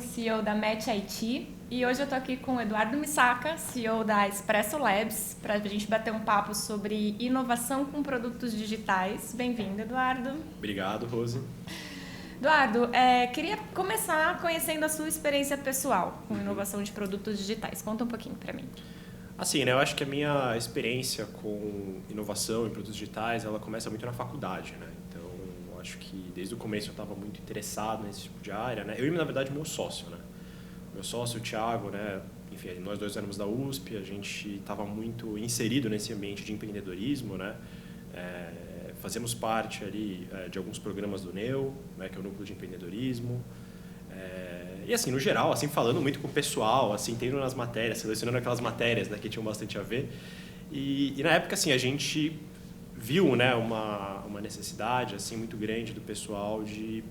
CEO da Match IT, e hoje eu tô aqui com o Eduardo Misaka, CEO da Expresso Labs, para a gente bater um papo sobre inovação com produtos digitais. Bem-vindo, Eduardo. Obrigado, Rose. Eduardo, queria começar conhecendo a sua experiência pessoal com inovação de produtos digitais. Conta um pouquinho para mim. Assim, né, eu acho que a minha experiência com inovação em produtos digitais, ela começa muito na faculdade, né? Então, eu acho que desde o começo eu estava muito interessado nesse tipo de área, né? Eu e, na verdade, meu sócio, né? Meu sócio, o Thiago, né? Enfim, nós dois éramos da USP, a gente estava muito inserido nesse ambiente de empreendedorismo, né? Fazemos parte ali de alguns programas do NEU, né, que é o Núcleo de Empreendedorismo. E assim, no geral, assim, falando muito com o pessoal, assim, tendo nas matérias, selecionando aquelas matérias, né, que tinham bastante a ver. E na época, assim, a gente viu, né, uma necessidade assim, muito grande do pessoal de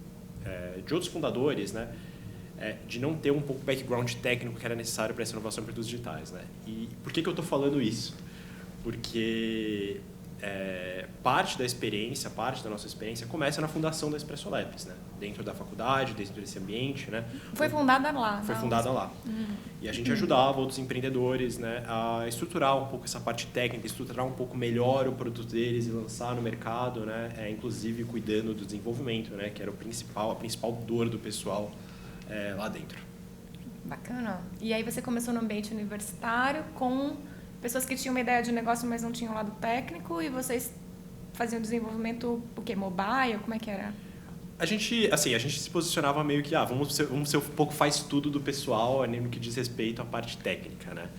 outros fundadores, né, de não ter um pouco o background técnico que era necessário para essa inovação em produtos digitais. Né? E por que eu estou falando isso? Porque parte da experiência, parte da nossa experiência começa na fundação da Expresso Labs, né? Dentro da faculdade, dentro desse ambiente, né? Foi fundada lá. Foi fundada lá. E a gente ajudava outros empreendedores, né, a estruturar um pouco essa parte técnica, estruturar um pouco melhor o produto deles e lançar no mercado, né? Inclusive cuidando do desenvolvimento, né? Que era a principal dor do pessoal lá dentro. Bacana. E aí você começou no ambiente universitário com pessoas que tinham uma ideia de negócio, mas não tinham lado técnico, e vocês faziam desenvolvimento, o quê? Mobile? Como é que era? A gente se posicionava meio que, vamos ser um pouco faz tudo do pessoal, no que diz respeito à parte técnica, né?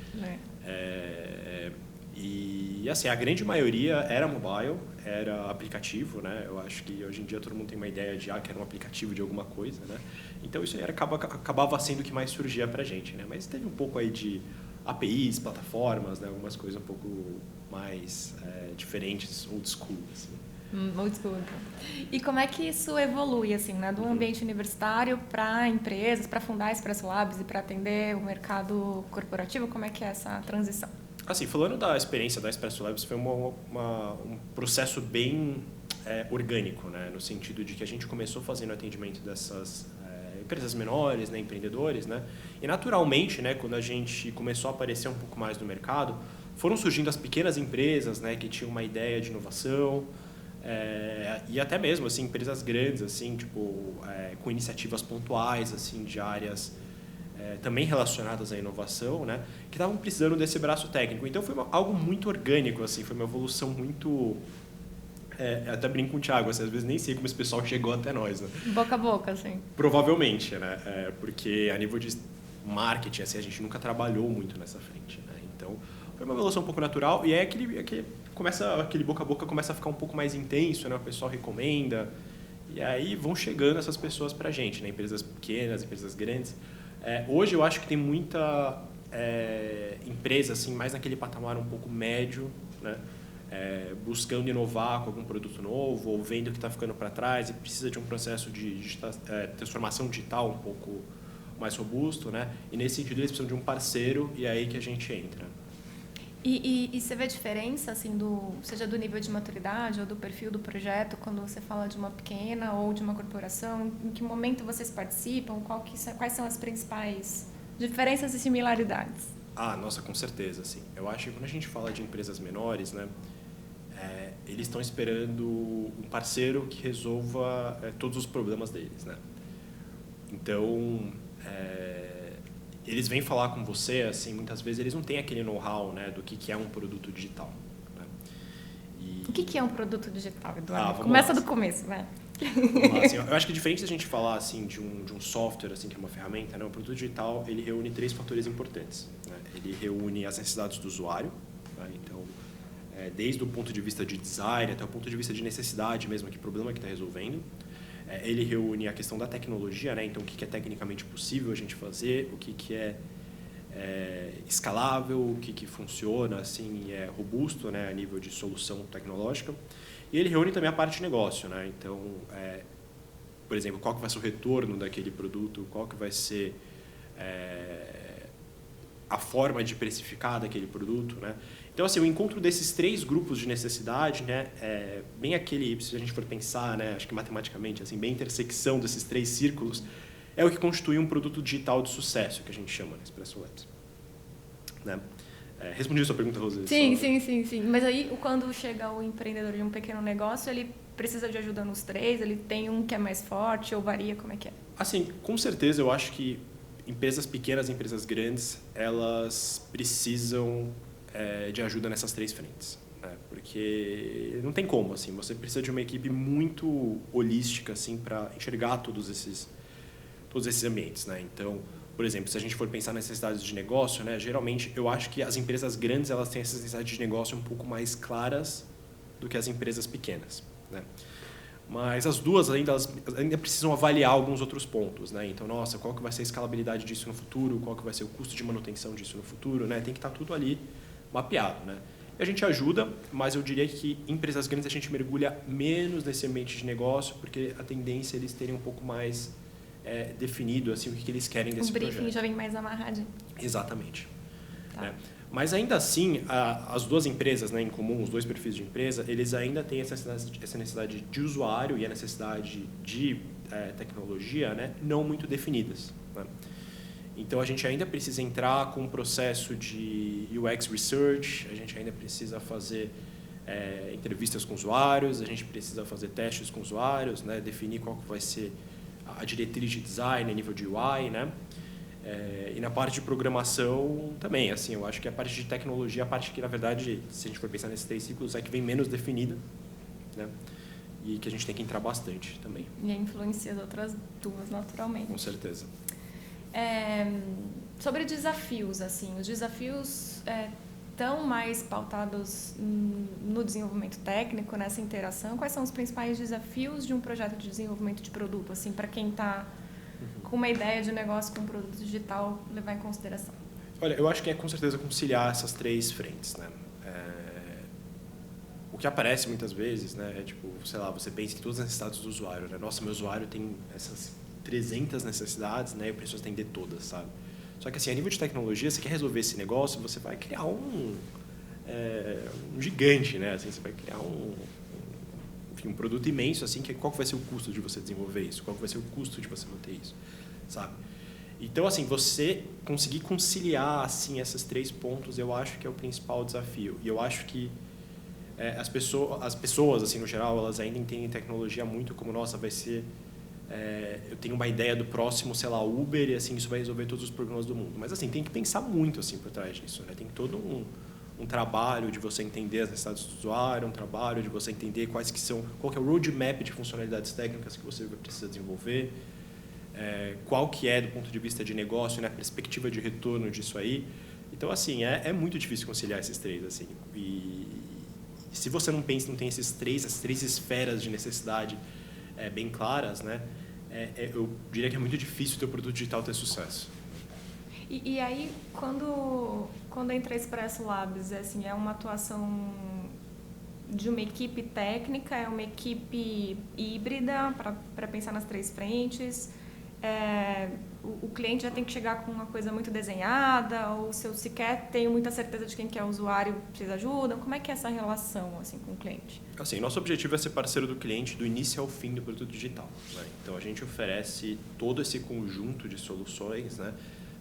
E assim, a grande maioria era mobile, era aplicativo, né? Eu acho que hoje em dia todo mundo tem uma ideia de que era um aplicativo de alguma coisa, né? Então isso aí acabava sendo o que mais surgia pra gente, né? Mas teve um pouco aí de APIs, plataformas, né? Algumas coisas um pouco mais diferentes, old school, assim. Old school, então. E como é que isso evolui, assim, né? Do ambiente universitário para empresas, para fundar a Expresso Labs e para atender o mercado corporativo? Como é que é essa transição? Assim, falando da experiência da Expresso Labs, foi um processo bem orgânico, né? No sentido de que a gente começou fazendo atendimento dessas empresas menores, né? Empreendedores, né? E naturalmente, né? Quando a gente começou a aparecer um pouco mais no mercado, foram surgindo as pequenas empresas, né? Que tinham uma ideia de inovação, e até mesmo assim, empresas grandes, assim, tipo, com iniciativas pontuais, assim, de áreas também relacionadas à inovação, né, que estavam precisando desse braço técnico. Então foi algo muito orgânico, assim, foi uma evolução muito... até brinco com o Thiago, assim, às vezes nem sei como esse pessoal chegou até nós. Né? Boca a boca, assim. Provavelmente, né? Porque a nível de marketing, assim, a gente nunca trabalhou muito nessa frente. Né? Então foi uma evolução um pouco natural, e aí aquele boca a boca começa a ficar um pouco mais intenso, né? O pessoal recomenda, e aí vão chegando essas pessoas pra gente, né? Empresas pequenas, empresas grandes. Hoje eu acho que tem muita empresa assim, mais naquele patamar um pouco médio, né? Buscando inovar com algum produto novo, ou vendo que está ficando para trás e precisa de um processo de transformação digital um pouco mais robusto, né? E nesse sentido eles precisam de um parceiro, e é aí que a gente entra. E você vê a diferença, assim, seja do nível de maturidade ou do perfil do projeto, quando você fala de uma pequena ou de uma corporação? Em que momento vocês participam? Quais são as principais diferenças e similaridades? Nossa, com certeza. Assim. Eu acho que quando a gente fala de empresas menores, né, eles estão esperando um parceiro que resolva todos os problemas deles. Né? Então, eles vêm falar com você, assim, muitas vezes eles não têm aquele know-how, né, do que é um produto digital. Né? O que é um produto digital, Eduardo? Começa do começo, vai. Vamos lá, assim, eu acho que diferente da gente falar assim, de um software, assim, que é uma ferramenta, né, um produto digital ele reúne 3 fatores importantes. Né? Ele reúne as necessidades do usuário, né? Então, desde o ponto de vista de design até o ponto de vista de necessidade mesmo, que problema que está resolvendo. Ele reúne a questão da tecnologia, né? Então o que é tecnicamente possível a gente fazer, o que é escalável, o que funciona, assim, é robusto, né? A nível de solução tecnológica. E ele reúne também a parte de negócio, né? Então, por exemplo, qual que vai ser o retorno daquele produto, qual que vai ser a forma de precificar daquele produto, né? Então, assim, o encontro desses 3 grupos de necessidade, né, bem aquele, se a gente for pensar, né, acho que matematicamente, assim, bem a intersecção desses 3 círculos, é o que constitui um produto digital de sucesso, que a gente chama na Expresso Labs. Né? Respondi a sua pergunta, Rosê? Sim. Mas aí, quando chega o empreendedor de um pequeno negócio, ele precisa de ajuda nos três? Ele tem um que é mais forte ou varia? Como é que é? Assim, com certeza, eu acho que empresas pequenas e empresas grandes, elas precisam de ajuda nessas 3 frentes. Né? Porque não tem como, assim, você precisa de uma equipe muito holística assim, para enxergar todos esses ambientes. Né? Então, por exemplo, se a gente for pensar nas necessidades de negócio, né, geralmente eu acho que as empresas grandes elas têm essas necessidades de negócio um pouco mais claras do que as empresas pequenas. Né? Mas as duas elas ainda precisam avaliar alguns outros pontos. Né? Então, nossa, qual que vai ser a escalabilidade disso no futuro? Qual que vai ser o custo de manutenção disso no futuro? Né? Tem que estar tudo ali mapeado. Né? E a gente ajuda, mas eu diria que em empresas grandes a gente mergulha menos nesse ambiente de negócio, porque a tendência é eles terem um pouco mais definido assim, o que eles querem desse projeto. O briefing já vem mais amarradinho. Exatamente. Tá. Né? Mas ainda assim, as duas empresas, né, em comum, os 2 perfis de empresa, eles ainda têm essa necessidade de usuário e a necessidade de tecnologia, né, não muito definidas. Né? Então, a gente ainda precisa entrar com um processo de UX Research, a gente ainda precisa fazer entrevistas com usuários, a gente precisa fazer testes com usuários, né, definir qual que vai ser a diretriz de design a nível de UI, né? E na parte de programação também, assim, eu acho que a parte de tecnologia, a parte que, na verdade, se a gente for pensar nesses 3 ciclos, é que vem menos definida, né? E que a gente tem que entrar bastante também. E influencia as outras 2, naturalmente. Com certeza. Sobre desafios, assim, os desafios estão mais pautados no desenvolvimento técnico, nessa interação. Quais são os principais desafios de um projeto de desenvolvimento de produto, assim, para quem está com uma ideia de negócio com um produto digital, levar em consideração? Olha, eu acho que é com certeza conciliar essas 3 frentes, né? O que aparece muitas vezes, né, é tipo, sei lá, você pensa em todas as necessidades do usuário, né? Nossa, meu usuário tem essas 300 necessidades, né? E eu preciso atender todas, sabe? Só que assim, a nível de tecnologia, você quer resolver esse negócio, você vai criar um gigante, né? Assim, você vai criar um produto imenso, assim, que qual que vai ser o custo de você desenvolver isso? Qual que vai ser o custo de você manter isso? Sabe? Então, assim, você conseguir conciliar assim, esses 3 pontos, eu acho que é o principal desafio. E eu acho que as pessoas, assim, no geral, elas ainda entendem tecnologia muito como, nossa, vai ser... eu tenho uma ideia do próximo, sei lá, Uber, e assim, isso vai resolver todos os problemas do mundo. Mas, assim, tem que pensar muito, assim, por trás disso, né? Tem todo um trabalho de você entender as necessidades do usuário, um trabalho de você entender qual que é o roadmap de funcionalidades técnicas que você precisa desenvolver, qual que é, do ponto de vista de negócio, né, a perspectiva de retorno disso aí. Então, assim, é muito difícil conciliar esses 3, assim. E se você não tem essas 3 esferas de necessidade bem claras, né, eu diria que é muito difícil o teu produto digital ter sucesso. E aí, quando entra a Expresso Labs, assim, é uma atuação de uma equipe técnica, é uma equipe híbrida para pensar nas 3 frentes? O cliente já tem que chegar com uma coisa muito desenhada, ou se eu sequer tenho muita certeza de quem que é o usuário, vocês ajudam? Como é que é essa relação assim, com o cliente? Assim, nosso objetivo é ser parceiro do cliente do início ao fim do produto digital. Né? Então, a gente oferece todo esse conjunto de soluções, né?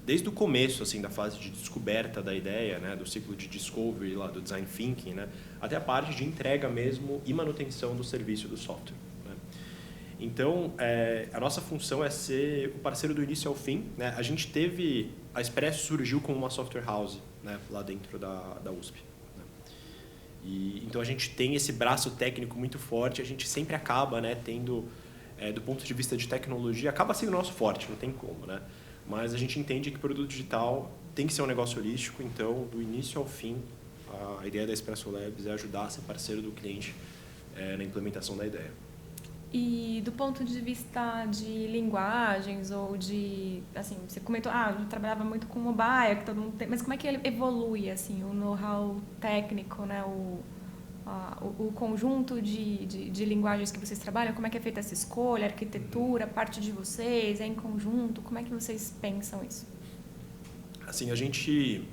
Desde o começo, assim, da fase de descoberta da ideia, né, do ciclo de discovery, lá, do design thinking, né, até a parte de entrega mesmo e manutenção do serviço do software. Né. Então, a nossa função é ser o parceiro do início ao fim. Né. A gente a Expresso surgiu como uma software house, né, lá dentro da USP. Né. Então, a gente tem esse braço técnico muito forte, a gente sempre acaba, né, tendo, do ponto de vista de tecnologia, acaba sendo o nosso forte, não tem como, né. Mas a gente entende que o produto digital tem que ser um negócio holístico, então, do início ao fim, a ideia da Expresso Labs é ajudar a ser parceiro do cliente na implementação da ideia. E do ponto de vista de linguagens ou de, assim, você comentou, eu trabalhava muito com mobile, que todo mundo tem, mas como é que ele evolui, assim, o know-how técnico, né, o conjunto de linguagens que vocês trabalham, como é que é feita essa escolha, a arquitetura, parte de vocês, é em conjunto, como é que vocês pensam isso? Assim, a gente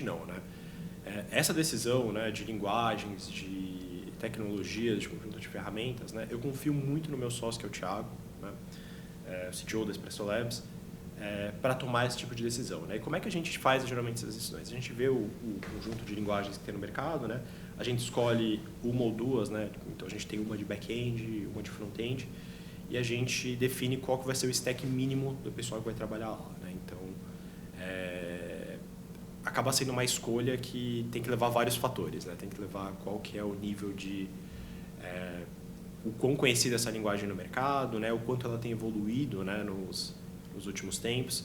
não, né? Essa decisão, né, de linguagens, de tecnologias, de conjunto de ferramentas, né, eu confio muito no meu sócio, que é o Thiago, né? o CTO da Expresso Labs, para tomar esse tipo de decisão, né? E como é que a gente faz geralmente essas decisões? A gente vê o conjunto de linguagens que tem no mercado, né? A gente escolhe uma ou duas, né? Então a gente tem uma de back-end, uma de front-end, e a gente define qual que vai ser o stack mínimo do pessoal que vai trabalhar lá, né? Então acaba sendo uma escolha que tem que levar vários fatores, né? Tem que levar qual que é o nível de o quão conhecida essa linguagem no mercado, né? O quanto ela tem evoluído, né? nos últimos tempos.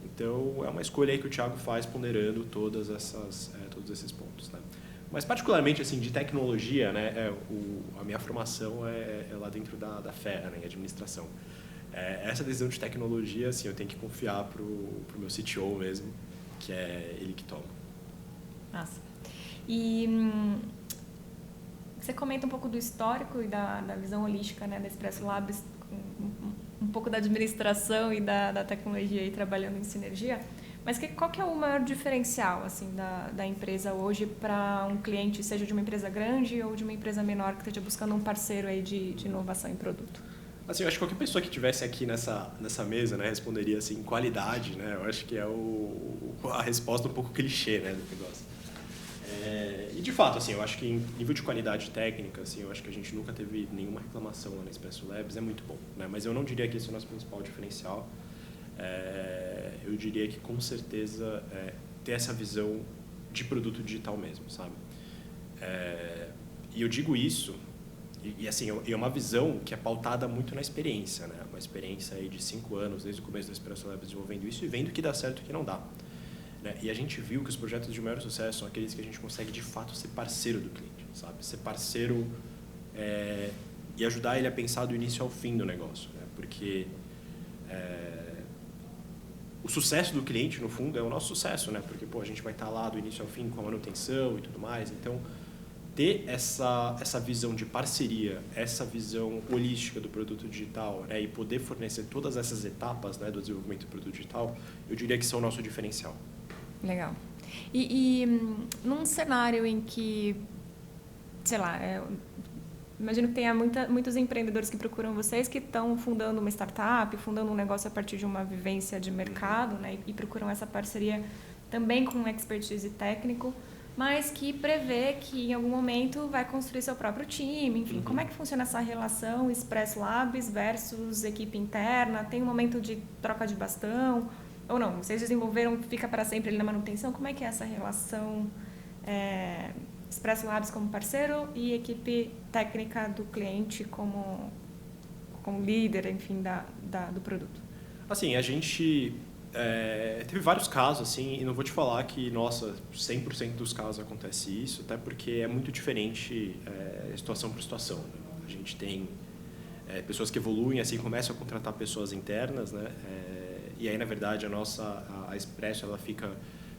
Então, é uma escolha aí que o Thiago faz ponderando todos esses pontos, né? Mas, particularmente, assim, de tecnologia, né? A minha formação é lá dentro da FEA, né? Em administração. Essa decisão de tecnologia, assim, eu tenho que confiar pro meu CTO mesmo, que é ele que toma. Nossa. E você comenta um pouco do histórico e da visão holística, né, da Expresso Labs, um pouco da administração e da tecnologia aí trabalhando em sinergia. Mas qual que é o maior diferencial assim, da empresa hoje para um cliente, seja de uma empresa grande ou de uma empresa menor que esteja buscando um parceiro aí de inovação em produto? Assim, eu acho que qualquer pessoa que estivesse aqui nessa mesa, né, responderia assim, qualidade, né? Eu acho que é a resposta um pouco clichê, né, do negócio. E de fato, assim, eu acho que em nível de qualidade técnica, assim, eu acho que a gente nunca teve nenhuma reclamação lá na Expresso Labs, é muito bom, né? Mas eu não diria que esse é o nosso principal diferencial. Eu diria que com certeza ter essa visão de produto digital mesmo, sabe? E eu digo isso, e assim, é uma visão que é pautada muito na experiência, né? Uma experiência aí de 5 anos, desde o começo da Expresso Labs desenvolvendo isso e vendo que dá certo e que não dá. Né? E a gente viu que os projetos de maior sucesso são aqueles que a gente consegue de fato ser parceiro do cliente, sabe? Ser parceiro e ajudar ele a pensar do início ao fim do negócio, né? Porque o sucesso do cliente, no fundo, é o nosso sucesso, né? Porque a gente vai estar lá do início ao fim com a manutenção e tudo mais. Então, ter essa visão de parceria, essa visão holística do produto digital, né? E poder fornecer todas essas etapas, né, do desenvolvimento do produto digital, eu diria que são o nosso diferencial. Legal. E num cenário em que, sei lá, imagino que tenha muitos empreendedores que procuram vocês que estão fundando uma startup, fundando um negócio a partir de uma vivência de mercado, né, e procuram essa parceria também com um expertise técnico, mas que prevê que em algum momento vai construir seu próprio time, enfim. Como é que funciona essa relação Expresso Labs versus equipe interna? Tem um momento de troca de bastão? Ou não? Vocês desenvolveram, fica para sempre ali na manutenção? Como é que é essa relação Expresso Labs como parceiro e equipe técnica do cliente como líder, enfim, do produto? Assim, a gente teve vários casos, assim, e não vou te falar que, nossa, 100% dos casos acontece isso, até porque é muito diferente situação por situação. Né? A gente tem pessoas que evoluem, assim, começam a contratar pessoas internas, né? E aí, na verdade, a Expresso, ela fica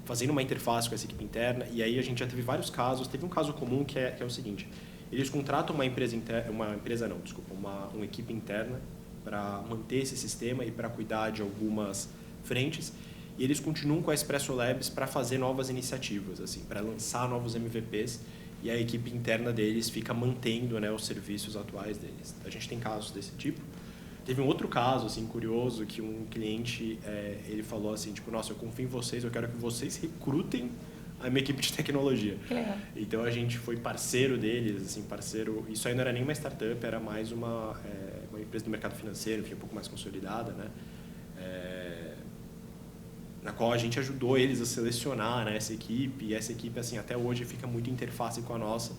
fazendo uma interface com essa equipe interna, e aí a gente já teve vários casos. Teve um caso comum que é o seguinte: eles contratam uma equipe interna para manter esse sistema e para cuidar de algumas frentes, e eles continuam com a Expresso Labs para fazer novas iniciativas, assim, para lançar novos MVPs, e a equipe interna deles fica mantendo, né, os serviços atuais deles. A gente tem casos desse tipo. Teve um outro caso, assim, curioso, que um cliente, ele falou assim, tipo, nossa, eu confio em vocês, eu quero que vocês recrutem a minha equipe de tecnologia. Que legal. Então, a gente foi parceiro deles, assim, parceiro... Isso aí não era nem uma startup, era mais uma empresa do mercado financeiro, enfim, um pouco mais consolidada, né? Na qual a gente ajudou eles a selecionar, né, essa equipe, e essa equipe, assim, até hoje fica muito interface com a nossa,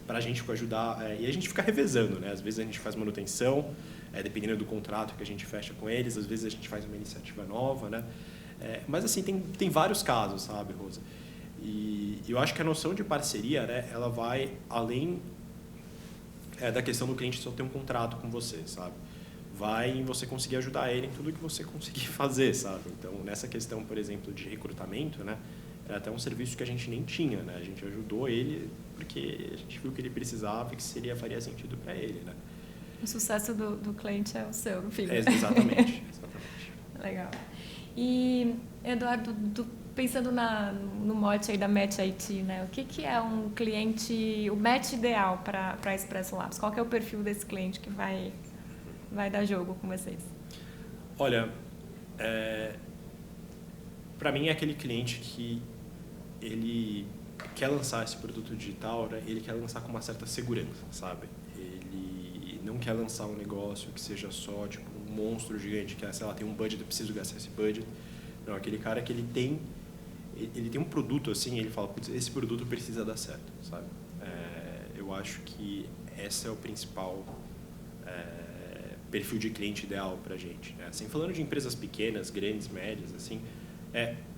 para a gente ajudar, e a gente fica revezando, né? Às vezes a gente faz manutenção, dependendo do contrato que a gente fecha com eles, às vezes a gente faz uma iniciativa nova, né? Mas assim, tem vários casos, sabe, Rosa? E eu acho que a noção de parceria, né, ela vai além da questão do cliente só ter um contrato com você, sabe? Vai em você conseguir ajudar ele em tudo que você conseguir fazer, sabe? Então, nessa questão, por exemplo, de recrutamento, né, era até um serviço que a gente nem tinha, né? A gente ajudou ele porque a gente viu que ele precisava e que faria sentido para ele, né? O sucesso do cliente é o seu, no fim. Exatamente. Legal. E, Eduardo, pensando no mote aí da Match IT, né? O que é um cliente, o match ideal para a Expresso Labs? Qual que é o perfil desse cliente que vai dar jogo com vocês? Olha, para mim é aquele cliente que ele quer lançar esse produto digital, né? Ele quer lançar com uma certa segurança, sabe? Ele não quer lançar um negócio que seja só tipo um monstro gigante que, sei lá, tem um budget, eu preciso gastar esse budget. Não, aquele cara que ele tem um produto assim, ele fala, putz, esse produto precisa dar certo, sabe? Eu acho que esse é o principal perfil de cliente ideal para a gente, né? Assim, falando de empresas pequenas, grandes, médias, assim,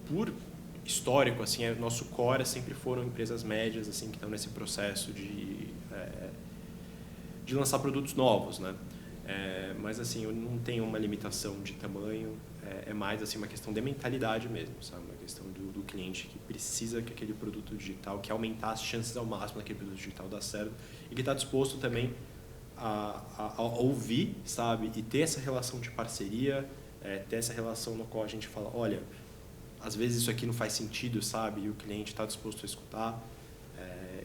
por histórico, assim, nosso core sempre foram empresas médias, assim, que estão nesse processo de lançar produtos novos, né? Mas assim, eu não tenho uma limitação de tamanho, é mais assim uma questão de mentalidade mesmo, sabe? Uma questão do cliente que precisa que aquele produto digital, que aumentar as chances ao máximo daquele produto digital dar certo e que está disposto também a ouvir, sabe? E ter essa relação de parceria, ter essa relação no qual a gente fala, olha, às vezes isso aqui não faz sentido, sabe? E o cliente está disposto a escutar.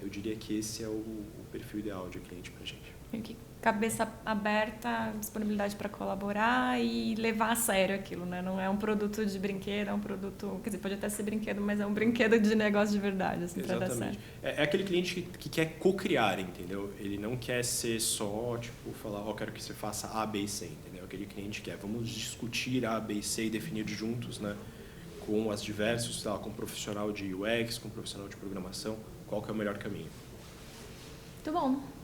Eu diria que esse é o perfil ideal de cliente para a gente. Que cabeça aberta, disponibilidade para colaborar e levar a sério aquilo, né? Não é um produto de brinquedo, é um produto... Quer dizer, pode até ser brinquedo, mas é um brinquedo de negócio de verdade, assim, para dar certo. É aquele cliente que quer co-criar, entendeu? Ele não quer ser só, tipo, falar, quero que você faça A, B e C, entendeu? Aquele cliente que vamos discutir A, B e C e definir juntos, né? Com as diversos, sei lá, com um profissional de UX, com um profissional de programação, qual que é o melhor caminho. Muito bom.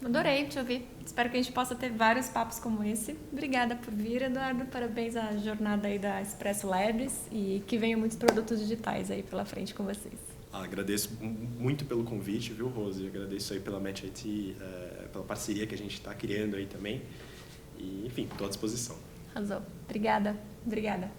Adorei te ouvir. Espero que a gente possa ter vários papos como esse. Obrigada por vir, Eduardo. Parabéns à jornada aí da Expresso Labs e que venham muitos produtos digitais aí pela frente com vocês. Agradeço muito pelo convite, viu, Rose? Agradeço aí pela Match IT, pela parceria que a gente está criando aí também. E, enfim, estou à disposição. Arrasou. Obrigada. Obrigada.